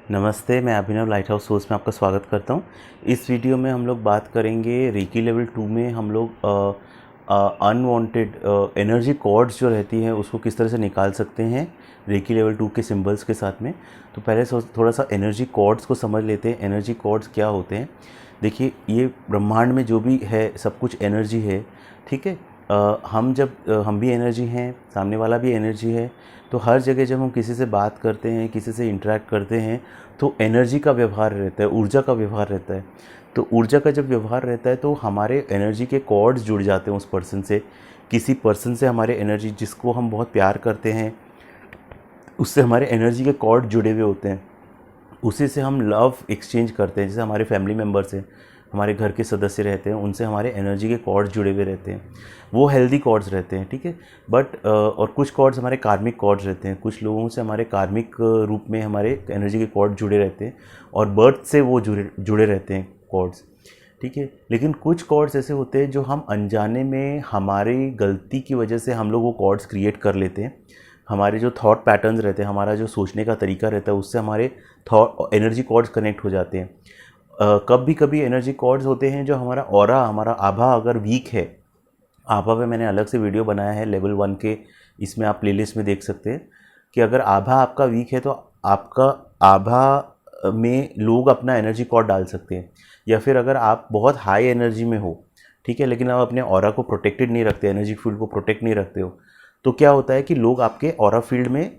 नमस्ते, मैं अभिनव light house source में आपका स्वागत करता हूँ। इस वीडियो में हम लोग बात करेंगे रेकी लेवल 2 में हम लोग अनवांटेड एनर्जी कॉर्ड्स जो रहती हैं उसको किस तरह से निकाल सकते हैं रेकी लेवल 2 के सिंबल्स के साथ में। तो पहले थोड़ा सा एनर्जी कॉर्ड्स को समझ लेते हैं। एनर्जी कॉर्ड्स क्या होते हैं? देखिए, ये ब्रह्मांड में जो भी है सब कुछ एनर्जी है, ठीक है। हम भी एनर्जी हैं, सामने वाला भी एनर्जी है। तो हर जगह जब हम किसी से बात करते हैं, किसी से इंटरेक्ट करते हैं, तो एनर्जी का व्यवहार रहता है, ऊर्जा का व्यवहार रहता है। तो ऊर्जा का जब व्यवहार रहता है तो हमारे एनर्जी के कॉर्ड्स जुड़ जाते हैं उस पर्सन से। किसी पर्सन से हमारे एनर्जी, जिसको हम बहुत प्यार करते हैं, उससे हमारे एनर्जी के कॉर्ड जुड़े हुए होते हैं। उसी से हम लव एक्सचेंज करते हैं। जैसे हमारे फैमिली मेम्बर से, हमारे घर के सदस्य रहते हैं, उनसे हमारे एनर्जी के कॉर्ड्स जुड़े हुए रहते हैं। वो हेल्दी कॉर्ड्स रहते हैं, ठीक है। बट और कुछ कॉर्ड्स हमारे कार्मिक कॉर्ड्स रहते हैं। कुछ लोगों से हमारे कार्मिक रूप में हमारे एनर्जी के कॉर्ड जुड़े रहते हैं और बर्थ से वो जुड़े रहते हैं कॉर्ड्स, ठीक है। लेकिन कुछ कॉर्ड्स ऐसे होते हैं जो हम अनजाने में, हमारी गलती की वजह से हम लोग वो कॉर्ड्स क्रिएट कर लेते हैं। हमारे जो थॉट पैटर्न्स रहते हैं, हमारा जो सोचने का तरीका रहता है, उससे हमारे थॉट एनर्जी कॉर्ड्स कनेक्ट हो जाते हैं। कभी कभी एनर्जी कॉर्ड्स होते हैं जो हमारा ऑरा, हमारा आभा अगर वीक है, आभा पे मैंने अलग से वीडियो बनाया है लेवल 1 के, इसमें आप प्लेलिस्ट में देख सकते हैं कि अगर आभा आपका वीक है तो आपका आभा में लोग अपना एनर्जी कॉर्ड डाल सकते हैं। या फिर अगर आप बहुत हाई एनर्जी में हो, ठीक है, लेकिन आप अपने ऑरा को प्रोटेक्टेड नहीं रखते, एनर्जी फील्ड को प्रोटेक्ट नहीं रखते हो, तो क्या होता है कि लोग आपके ऑरा फील्ड में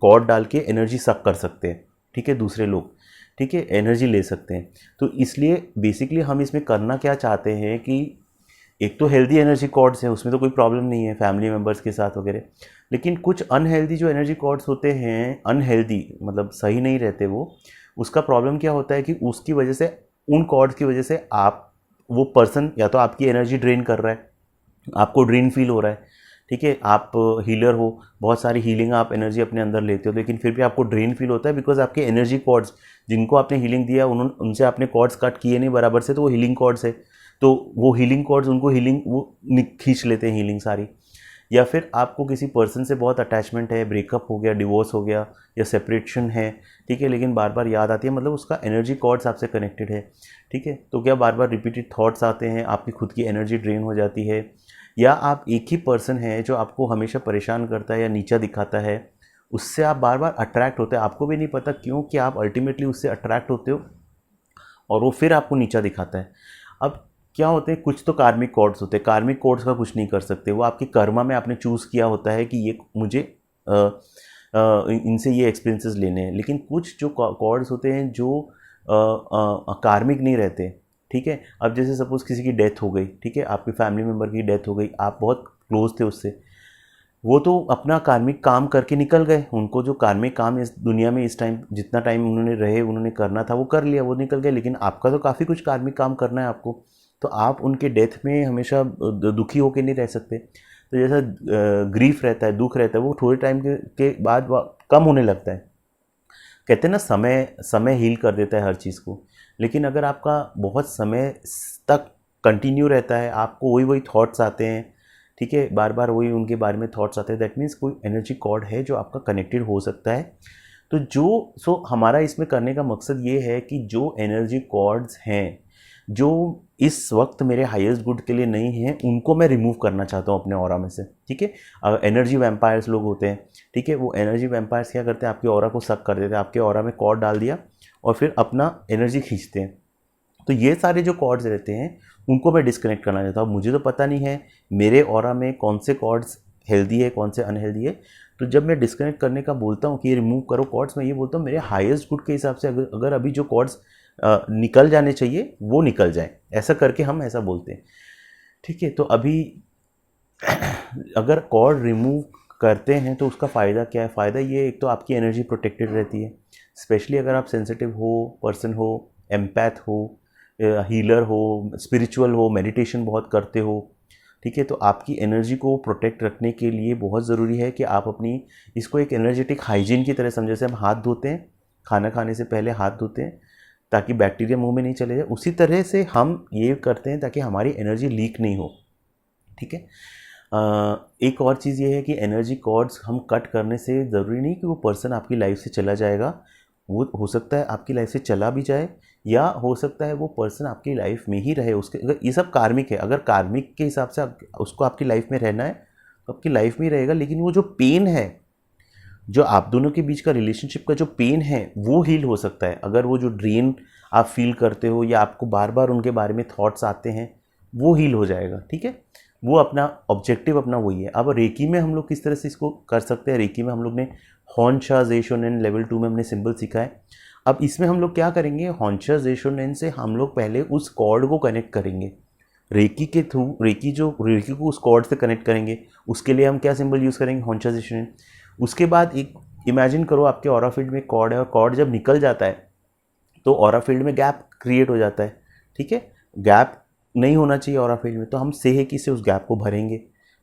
कॉर्ड डाल के एनर्जी सक कर सकते हैं, ठीक है, दूसरे लोग, ठीक है, एनर्जी ले सकते हैं। तो इसलिए बेसिकली हम इसमें करना क्या चाहते हैं कि एक तो हेल्दी एनर्जी कॉर्ड्स है, उसमें तो कोई प्रॉब्लम नहीं है फैमिली मेम्बर्स के साथ वगैरह। लेकिन कुछ अनहेल्दी जो एनर्जी कॉर्ड्स होते हैं, अनहेल्दी मतलब सही नहीं रहते वो, उसका प्रॉब्लम क्या होता है कि उसकी वजह से, उन कॉर्ड्स की वजह से आप, वो पर्सन या तो आपकी एनर्जी ड्रेन कर रहा है, आपको ड्रेन फील हो रहा है, ठीक है। आप हीलर हो, बहुत सारी हीलिंग आप एनर्जी अपने अंदर लेते हो, लेकिन फिर भी आपको ड्रेन फील होता है बिकॉज आपके एनर्जी कॉर्ड्स, जिनको आपने हीलिंग दिया, उन्होंने, उनसे आपने कॉर्ड्स कट किए नहीं बराबर से, तो वो हीलिंग कॉर्ड्स है। तो वो हीलिंग कॉर्ड्स, उनको हीलिंग वो खींच लेते हैं हीलिंग सारी। या फिर आपको किसी पर्सन से बहुत अटैचमेंट है, ब्रेकअप हो गया, डिवोर्स हो गया, या सेपरेशन है, ठीक है, लेकिन बार बार याद आती है, मतलब उसका एनर्जी कॉर्ड्स आपसे कनेक्टेड है, ठीक है। तो क्या बार बार रिपीटेड थॉट्स आते हैं, आपकी खुद की एनर्जी ड्रेन हो जाती है। या आप एक ही पर्सन है जो आपको हमेशा परेशान करता है या नीचा दिखाता है, उससे आप बार बार अट्रैक्ट होते हैं, आपको भी नहीं पता क्यों, कि आप अल्टीमेटली उससे अट्रैक्ट होते हो और वो फिर आपको नीचा दिखाता है। अब क्या होते हैं, कुछ तो कार्मिक कॉर्ड्स होते हैं। कार्मिक कॉर्ड्स का कुछ नहीं कर सकते, वो आपके कर्मा में आपने चूज़ किया होता है कि ये मुझे इनसे ये एक्सपीरियंसेस लेने हैं। लेकिन कुछ जो कॉर्ड्स होते हैं जो कार्मिक नहीं रहते, ठीक है। अब जैसे सपोज़ किसी की डेथ हो गई, ठीक है, आपके फैमिली मेम्बर की डेथ हो गई, आप बहुत क्लोज थे उससे, वो तो अपना कार्मिक काम करके निकल गए। उनको जो कार्मिक काम इस दुनिया में, इस टाइम जितना टाइम उन्होंने रहे, उन्होंने करना था वो कर लिया, वो निकल गए। लेकिन आपका तो काफ़ी कुछ कार्मिक काम करना है आपको, तो आप उनके डेथ में हमेशा दुखी होकर नहीं रह सकते। तो जैसा ग्रीफ रहता है, दुख रहता है, वो थोड़े टाइम के बाद कम होने लगता है। कहते हैं ना, समय समय हील कर देता है हर चीज़ को। लेकिन अगर आपका बहुत समय तक कंटिन्यू रहता है, आपको वही वही थॉट्स आते हैं, ठीक है, बार बार वही उनके बारे में थॉट्स आते हैं, दैट मीन्स कोई एनर्जी कॉर्ड है जो आपका कनेक्टेड हो सकता है। तो हमारा इसमें करने का मकसद ये है कि जो एनर्जी कॉर्ड्स हैं जो इस वक्त मेरे हाईएस्ट गुड के लिए नहीं हैं, उनको मैं रिमूव करना चाहता हूँ अपने ऑरा में से, ठीक है। एनर्जी वैम्पायर्स लोग होते हैं, ठीक है, वो एनर्जी वैम्पायर्स क्या करते हैं, आपके ऑरा को सक कर देते हैं, आपके ऑरा में कॉर्ड डाल दिया और फिर अपना एनर्जी खींचते हैं। तो ये सारे जो कॉर्ड्स रहते हैं उनको मैं डिस्कनेक्ट करना चाहता हूँ। मुझे तो पता नहीं है मेरे ऑरा में कौन से कॉर्ड्स हेल्दी है, कौन से अनहेल्दी है। तो जब मैं डिस्कनेक्ट करने का बोलता हूँ कि ये रिमूव करो कॉर्ड्स, मैं ये बोलता हूँ मेरे हाईएस्ट गुड के हिसाब से अगर अभी जो कॉर्ड्स निकल जाने चाहिए वो निकल जाएं, ऐसा करके हम ऐसा बोलते हैं, ठीक है। तो अभी अगर कॉर्ड रिमूव करते हैं तो उसका फ़ायदा क्या है? फ़ायदा ये, एक तो आपकी एनर्जी प्रोटेक्टेड रहती है, स्पेशली अगर आप सेंसिटिव हो पर्सन हो, एम्पैथ हो, हीलर हो, स्पिरिचुअल हो, मेडिटेशन बहुत करते हो, ठीक है। तो आपकी एनर्जी को प्रोटेक्ट रखने के लिए बहुत ज़रूरी है कि आप अपनी, इसको एक एनर्जेटिक हाइजीन की तरह समझे। जैसे हम हाथ धोते हैं, खाना खाने से पहले हाथ धोते हैं ताकि बैक्टीरिया मुंह में नहीं चले जाए, उसी तरह से हम ये करते हैं ताकि हमारी एनर्जी लीक नहीं हो, ठीक है। एक और चीज़ ये है कि एनर्जी कॉर्ड्स हम कट करने से ज़रूरी नहीं कि वो पर्सन आपकी लाइफ से चला जाएगा, वो हो सकता है आपकी लाइफ से चला भी जाए, या हो सकता है वो पर्सन आपकी लाइफ में ही रहे। उसके अगर ये सब कार्मिक है, अगर कार्मिक के हिसाब से उसको आपकी लाइफ में रहना है तो आपकी लाइफ में ही रहेगा। लेकिन वो जो पेन है, जो आप दोनों के बीच का रिलेशनशिप का जो पेन है, वो हील हो सकता है। अगर वो जो ड्रेन आप फील करते हो या आपको बार बार उनके बारे में थॉट्स आते हैं, वो हील हो जाएगा। ठीक है, वो अपना ऑब्जेक्टिव अपना वही है। अब रेकी में हम लोग किस तरह से इसको कर सकते हैं? रेकी में हम लोग ने हॉन्शा ज़ेशोनेन लेवल 2 में हमने सिंबल सीखा है। अब इसमें हम लोग क्या करेंगे? हॉन्शा ज़ेशोनेन से हम लोग पहले उस कॉर्ड को कनेक्ट करेंगे रेकी के थ्रू। रेकी को उस कॉर्ड से कनेक्ट करेंगे, उसके लिए हम क्या सिंबल यूज़ करेंगे? हॉन्शा ज़ेशोनेन। उसके बाद एक इमेजिन करो आपके ऑरा फील्ड में कॉर्ड है, और कॉर्ड जब निकल जाता है तो ऑरा फील्ड में गैप क्रिएट हो जाता है। ठीक है, गैप नहीं होना चाहिए ऑरा फील्ड में, तो हम सेहेकी से उस गैप को भरेंगे।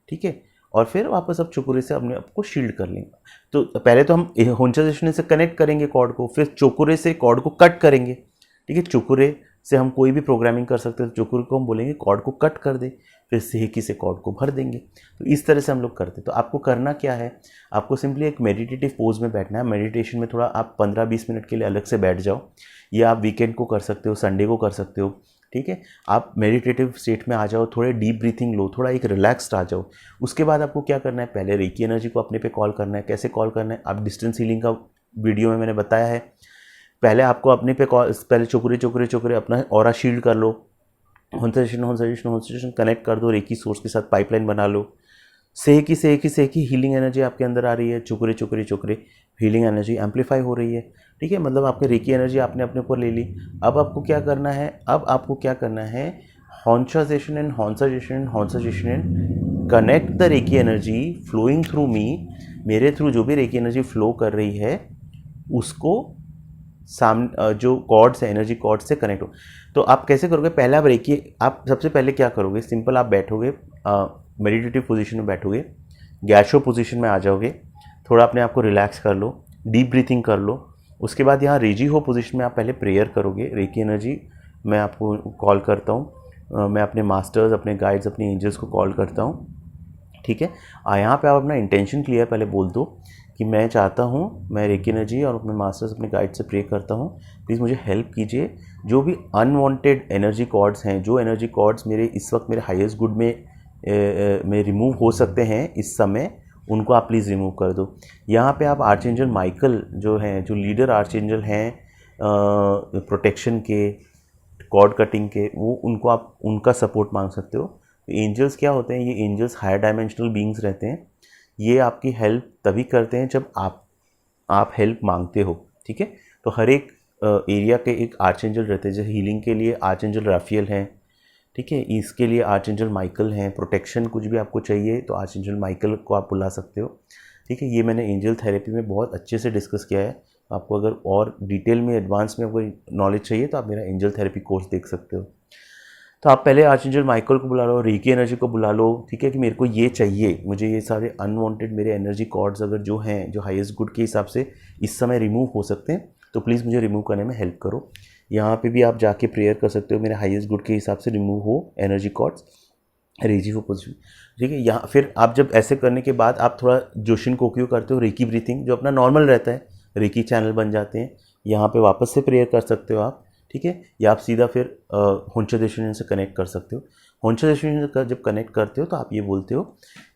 ठीक है, और फिर वापस अब चोकुरे से अपने आप को शील्ड कर लेंगे। तो पहले तो हम हॉन्शा ज़ेशोनेन से कनेक्ट करेंगे कॉर्ड को, फिर चोकुरे से कॉर्ड को कट करेंगे। ठीक है, चोकुरे से हम कोई भी प्रोग्रामिंग कर सकते हैं, तो चोकुरे को हम बोलेंगे कॉर्ड को कट कर दे, फिर सेहेकी से कॉर्ड को भर देंगे। तो इस तरह से हम लोग करते हैं। तो आपको करना क्या है? आपको सिंपली एक मेडिटेटिव पोज में बैठना है। मेडिटेशन में थोड़ा आप 15-20 मिनट के लिए अलग से बैठ जाओ। ये आप वीकेंड को कर सकते हो, संडे को कर सकते हो। ठीक है, आप मेडिटेटिव स्टेट में आ जाओ, थोड़े डीप ब्रीथिंग लो, थोड़ा एक रिलैक्स्ड आ जाओ। उसके बाद आपको क्या करना है? पहले रेकी एनर्जी को अपने पे कॉल करना है। कैसे कॉल करना है? आप डिस्टेंस हीलिंग का वीडियो में मैंने बताया है। पहले आपको अपने पे कॉल, पहले चोकुरे अपना ऑरा शील्ड कर लो, हॉन्शा कनेक्ट कर दो, रेकी सोर्स के साथ पाइपलाइन बना लो। सेकी हीलिंग एनर्जी आपके अंदर आ रही है, चोकुरे हीलिंग एनर्जी एम्पलीफाई हो रही है। ठीक है, मतलब आपके रेकी एनर्जी आपने अपने ऊपर ले ली। अब आपको क्या करना है? हॉन्शा ज़ेशोनेन connect the reiki energy flowing through me. मेरे थ्रू जो भी रेकी एनर्जी फ्लो कर रही है उसको जो कॉर्ड्स है, एनर्जी कॉर्ड्स से कनेक्ट हो। तो आप कैसे करोगे? पहले आप सबसे पहले क्या करोगे? सिंपल, आप बैठोगे मेडिटेटिव पोजीशन में, बैठोगे गैशो पोजीशन में आ जाओगे, थोड़ा अपने आप को रिलैक्स कर लो, डीप ब्रीथिंग कर लो। उसके बाद यहाँ रेजी हो पोजीशन में आप पहले प्रेयर करोगे। रेकी एनर्जी मैं आपको कॉल करता हूँ, मैं अपने मास्टर्स, अपने गाइड्स, अपने एंजल्स को कॉल करता हूँ। ठीक है, यहाँ पे आप अपना इंटेंशन क्लियर पहले बोल दो कि मैं चाहता हूँ, मैं रेकी एनर्जी और अपने मास्टर्स, अपने गाइड से प्रे करता हूँ, प्लीज़ मुझे हेल्प कीजिए। जो भी अनवांटेड एनर्जी कॉर्ड्स हैं, जो एनर्जी कॉर्ड्स मेरे इस वक्त मेरे हाईएस्ट गुड में रिमूव हो सकते हैं इस समय, उनको आप प्लीज़ रिमूव कर दो। यहाँ पे आप आर्चेंजल माइकल जो हैं, जो लीडर आर्चेंजल हैं प्रोटेक्शन के, कॉर्ड कटिंग के, वो उनको आप उनका सपोर्ट मांग सकते हो। एंजल्स क्या होते हैं? ये एंजल्स हायर डायमेंशनल बीइंग्स रहते हैं। ये आपकी हेल्प तभी करते हैं जब आप हेल्प मांगते हो। ठीक है, तो हर एक एरिया के एक आर्चेंजल रहते हैं। जैसे हीलिंग के लिए आर्चेंजल राफियल हैं, ठीक है, इसके लिए आर्चेंजल माइकल हैं। प्रोटेक्शन कुछ भी आपको चाहिए तो आर्चेंजल माइकल को आप बुला सकते हो। ठीक है, ये मैंने एंजल थेरेपी में बहुत अच्छे से डिस्कस किया है। आपको अगर और डिटेल में, एडवांस में आपको नॉलेज चाहिए तो आप मेरा एंजल थेरेपी कोर्स देख सकते हो। तो आप पहले आर्चेंजल माइकल को बुला लो, रेकी एनर्जी को बुला लो। ठीक है, कि मेरे को ये चाहिए, मुझे ये सारे अनवांटेड मेरे एनर्जी कॉर्ड्स अगर जो हैं, जो हाईएस्ट गुड के हिसाब से इस समय रिमूव हो सकते हैं, तो प्लीज़ मुझे रिमूव करने में हेल्प करो। यहाँ पे भी आप जाके प्रेयर कर सकते हो, मेरे हाईएस्ट गुड के हिसाब से रिमूव हो एनर्जी कॉर्ड्स, रेजी हो पोजिशन। ठीक है, यहाँ फिर आप जब ऐसे करने के बाद आप थोड़ा जोशिन कोक्यू करते हो, रेकी ब्रीथिंग जो अपना नॉर्मल रहता है, रेकी चैनल बन जाते हैं। यहाँ पे वापस से प्रेयर कर सकते हो आप। ठीक है, या आप सीधा फिर हॉन्शा ज़ेशोनेन से कनेक्ट कर सकते हो। हॉन्शा ज़ेशोनेन से जब कनेक्ट करते हो तो आप ये बोलते हो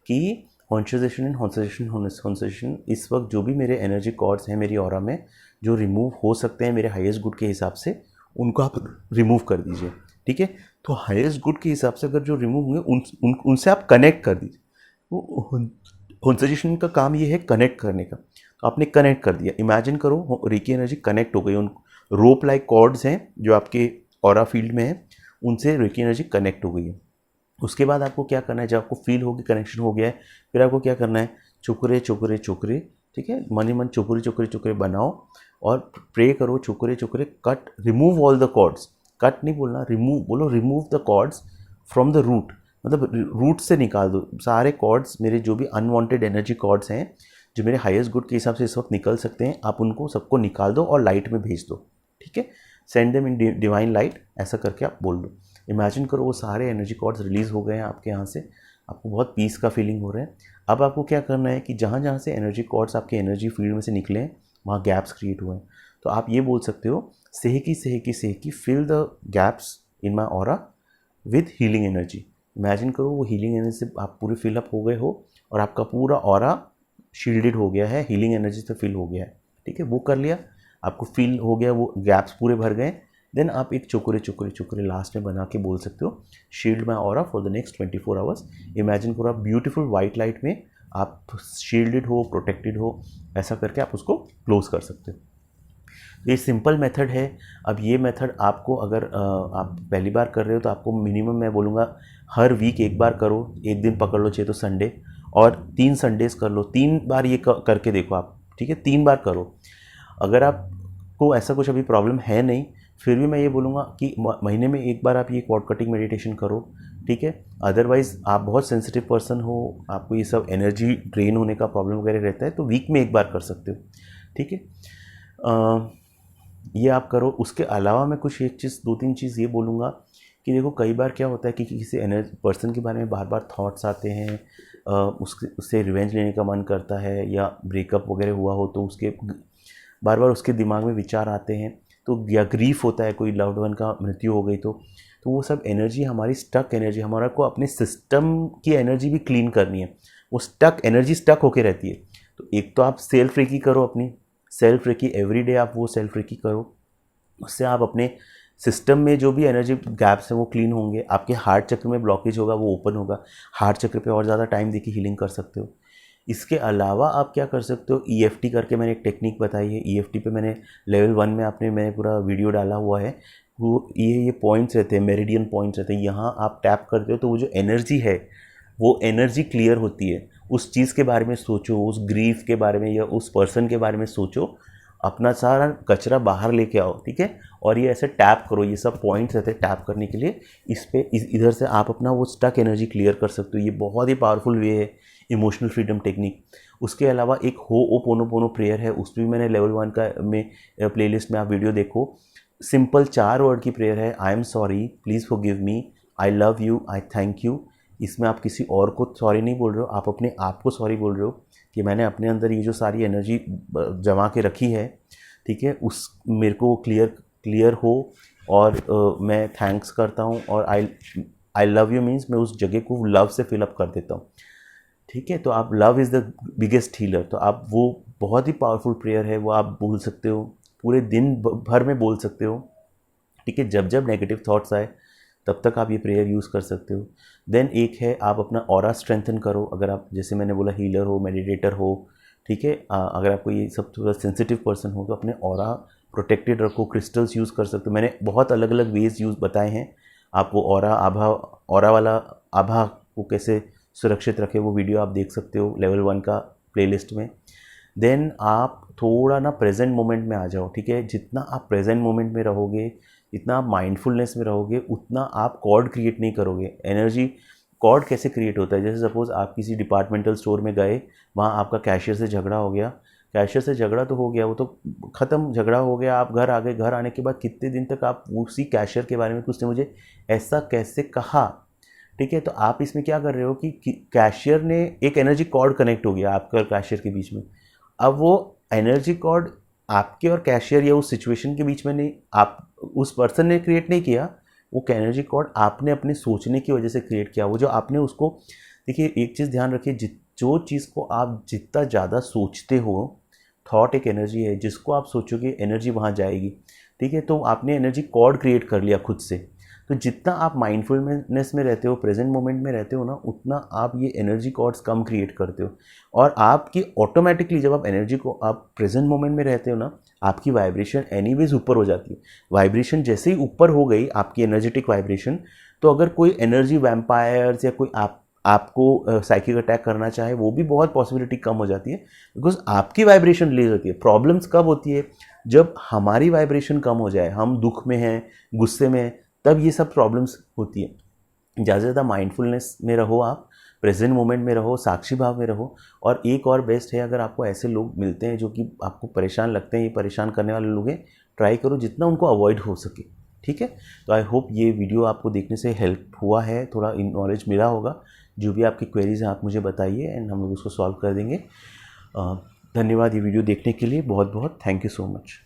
कि हॉन्शा ज़ेशोनेन, इस वक्त जो भी मेरे एनर्जी कॉर्ड्स हैं मेरी ऑरा में, जो रिमूव हो सकते हैं मेरे हाईएस्ट गुड के हिसाब से, उनको आप रिमूव कर दीजिए। ठीक है, तो हाईएस्ट गुड के हिसाब से अगर जो रिमूव होंगे उनसे आप कनेक्ट कर दीजिए। वो हॉन्शा ज़ेशोनेन का काम ये है कनेक्ट करने का। तो आपने कनेक्ट कर दिया। इमेजिन करो रेकी एनर्जी कनेक्ट हो गई, उन रोप लाइक कॉर्ड्स हैं जो आपके ऑरा फील्ड में है, उनसे रेकी एनर्जी कनेक्ट हो गई है। उसके बाद आपको क्या करना है? जब आपको फील होगी कनेक्शन हो गया है, फिर आपको क्या करना है? चुकरे। ठीक है, मन ही मन चुकरे बनाओ और प्रे करो, चुकरे cut, remove all the cords. Cut नहीं बोलना, रिमूव बोलो, remove the cords from the root, मतलब रूट से निकाल दो सारे कॉर्ड्स, मेरे जो भी अनवांटेड एनर्जी कॉर्ड्स हैं जो मेरे हाईएस्ट गुड के हिसाब से इस वक्त निकल सकते हैं, आप उनको सबको निकाल दो और लाइट में भेज दो। ठीक है, send them in divine light, ऐसा करके आप बोल दो। इमेजिन करो वो सारे एनर्जी कॉर्ड्स रिलीज़ हो गए हैं आपके यहाँ से, आपको बहुत पीस का फीलिंग हो रहा है। अब आपको क्या करना है कि जहाँ जहाँ से एनर्जी कॉर्ड्स आपके एनर्जी फील्ड में से निकले हैं, वहाँ गैप्स क्रिएट हुए हैं, तो आप ये बोल सकते हो, सेहकी fill the gaps in my aura with healing energy. Imagine करो वो हीलिंग एनर्जी से आप पूरे फिलअप हो गए हो और आपका पूरा ऑरा शील्डेड हो गया है, हीलिंग एनर्जी से फिल हो गया है। ठीक है, वो कर लिया, आपको फील हो गया, वो गैप्स पूरे भर गए। देन आप एक चुकुरे लास्ट में बना के बोल सकते हो, shield my aura for the next 24 hours. Imagine करो आप ब्यूटीफुल वाइट लाइट में आप शील्डेड हो, प्रोटेक्टेड हो, ऐसा करके आप उसको क्लोज कर सकते हो। ये सिंपल मेथड है। अब ये मेथड आपको अगर आप पहली बार कर रहे हो तो आपको मिनिमम मैं बोलूँगा हर वीक एक बार करो, एक दिन पकड़ लो चाहिए तो संडे, और 3 संडेज कर लो, 3 बार ये करके देखो आप। ठीक है, 3 बार करो। अगर आपको ऐसा कुछ अभी प्रॉब्लम है नहीं, फिर भी मैं ये बोलूँगा कि महीने में एक बार आप ये क्वाड कटिंग मेडिटेशन करो। ठीक है, अदरवाइज़ आप बहुत सेंसिटिव पर्सन हो, आपको ये सब एनर्जी ड्रेन होने का प्रॉब्लम वगैरह रहता है, तो वीक में एक बार कर सकते हो। ठीक है, ये आप करो। उसके अलावा मैं कुछ एक चीज़ 2-3 चीज़ ये बोलूँगा कि देखो कई बार क्या होता है कि किसी एनर्जी पर्सन के बारे में बार बार थॉट्स आते हैं, उससे रिवेंज लेने का मन करता है, या ब्रेकअप वगैरह हुआ हो तो उसके बार बार उसके दिमाग में विचार आते हैं, तो या ग्रीफ होता है, कोई लव्ड वन का मृत्यु हो गई तो वो सब एनर्जी हमारी स्टक एनर्जी, हमारा को अपने सिस्टम की एनर्जी भी क्लीन करनी है, वो स्टक एनर्जी स्टक होके रहती है। तो एक तो आप सेल्फ रेकी करो, अपनी सेल्फ रेकी एवरी डे आप वो सेल्फ रेकी करो, उससे आप अपने सिस्टम में जो भी एनर्जी गैप्स हैं वो क्लीन होंगे। आपके हार्ट चक्र में ब्लॉकेज होगा वो ओपन होगा, हार्ट चक्र पे और ज़्यादा टाइम देके हीलिंग कर सकते हो। इसके अलावा आप क्या कर सकते हो, EFT करके मैंने एक टेक्निक बताई है। EFT पे मैंने लेवल 1 में मैंने पूरा वीडियो डाला हुआ है। वो ये पॉइंट्स रहते हैं, मेरिडियन पॉइंट्स रहते हैं, यहाँ आप टैप करते हो तो वो जो एनर्जी है वो एनर्जी क्लियर होती है। उस चीज़ के बारे में सोचो, उस ग्रीफ के बारे में या उस पर्सन के बारे में सोचो, अपना सारा कचरा बाहर लेके आओ। ठीक है, और ये ऐसे टैप करो, ये सब पॉइंट्स रहते हैं टैप करने के लिए। इधर से आप अपना वो स्टक एनर्जी क्लियर कर सकते हो। ये बहुत ही पावरफुल वे है, इमोशनल फ्रीडम टेक्निक। उसके अलावा एक होओपोनोपोनो प्रेयर है, उस भी मैंने लेवल 1 का में प्लेलिस्ट में आप वीडियो देखो। सिंपल 4 वर्ड की प्रेयर है, I am sorry, please forgive me, I love you, I thank you. इसमें आप किसी और को सॉरी नहीं बोल रहे हो, आप अपने आप को सॉरी बोल रहे हो कि मैंने अपने अंदर ये जो सारी एनर्जी जमा के रखी है, ठीक है, उस मेरे को क्लियर हो, और मैं थैंक्स करता हूँ, और आई लव यू मीन्स मैं उस जगह को लव से फिलअप कर देता हूँ। ठीक है, तो आप love is the biggest healer, तो आप वो बहुत ही पावरफुल प्रेयर है, वो आप बोल सकते हो, पूरे दिन भर में बोल सकते हो। ठीक है, जब जब नेगेटिव थॉट्स आए तब तक आप ये प्रेयर यूज़ कर सकते हो। देन एक है, आप अपना ऑरा स्ट्रेंथन करो। अगर आप जैसे मैंने बोला हीलर हो, मेडिटेटर हो, ठीक है, अगर आपको ये सब थोड़ा सेंसिटिव पर्सन हो तो अपने ऑरा प्रोटेक्टेड रखो, क्रिस्टल्स यूज़ कर सकते हो। मैंने बहुत अलग अलग वेज यूज़ बताए हैं, आप वो ऑरा वाला आभा को कैसे सुरक्षित रखें वो वीडियो आप देख सकते हो लेवल 1 का प्लेलिस्ट में। देन आप थोड़ा ना प्रेजेंट मोमेंट में आ जाओ। ठीक है, जितना आप प्रेजेंट मोमेंट में रहोगे, इतना आप माइंडफुलनेस में रहोगे, उतना आप कॉर्ड क्रिएट नहीं करोगे। एनर्जी कॉर्ड कैसे क्रिएट होता है, जैसे सपोज आप किसी डिपार्टमेंटल स्टोर में गए, वहाँ आपका कैशियर से झगड़ा हो गया, कैशियर से झगड़ा तो हो गया, वो तो ख़त्म, झगड़ा हो गया, आप घर आ गए, घर आने के बाद कितने दिन तक आप उसी कैशियर के बारे में, उसने मुझे ऐसा कैसे कहा। ठीक है, तो आप इसमें क्या कर रहे हो कि कैशियर ने एक एनर्जी कॉर्ड कनेक्ट हो गया आपका और कैशियर के बीच में। अब वो एनर्जी कॉर्ड आपके और कैशियर या उस सिचुएशन के बीच में नहीं, आप उस पर्सन ने क्रिएट नहीं किया, वो एनर्जी कॉर्ड आपने अपने सोचने की वजह से क्रिएट किया। वो जो आपने उसको, देखिए एक चीज़ ध्यान रखिए, जो चीज़ को आप जितना ज़्यादा सोचते हो, थॉट एक एनर्जी है, जिसको आप सोचोगे एनर्जी वहाँ जाएगी। ठीक है, तो आपने एनर्जी कॉर्ड क्रिएट कर लिया खुद से। तो जितना आप माइंडफुलनेस में रहते हो, प्रेजेंट मोमेंट में रहते हो ना, उतना आप ये एनर्जी कॉर्ड्स कम क्रिएट करते हो, और आपकी ऑटोमेटिकली जब आप एनर्जी को आप प्रेजेंट मोमेंट में रहते हो ना, आपकी वाइब्रेशन एनीवेज ऊपर हो जाती है। वाइब्रेशन जैसे ही ऊपर हो गई आपकी एनर्जेटिक वाइब्रेशन, तो अगर कोई एनर्जी वैम्पायर्स या कोई आपको साइकिक अटैक करना चाहे, वो भी बहुत पॉसिबिलिटी कम हो जाती है, बिकॉज आपकी वाइब्रेशन रिलीज होती है। प्रॉब्लम्स कब होती है, जब हमारी वाइब्रेशन कम हो जाए, हम दुख में हैं, गुस्से में हैं, तब ये सब प्रॉब्लम्स होती है। ज़्यादा से ज़्यादा माइंडफुलनेस में रहो, आप प्रेजेंट मोमेंट में रहो, साक्षी भाव में रहो। और एक और बेस्ट है, अगर आपको ऐसे लोग मिलते हैं जो कि आपको परेशान लगते हैं, ये परेशान करने वाले लोग हैं, ट्राई करो जितना उनको अवॉइड हो सके। ठीक है, तो आई होप ये वीडियो आपको देखने से हेल्प हुआ है, थोड़ा नॉलेज मिला होगा। जो भी आपकी क्वेरीज हैं आप मुझे बताइए, एंड हम लोग उसको सॉल्व कर देंगे। धन्यवाद ये वीडियो देखने के लिए, बहुत बहुत थैंक यू सो मच।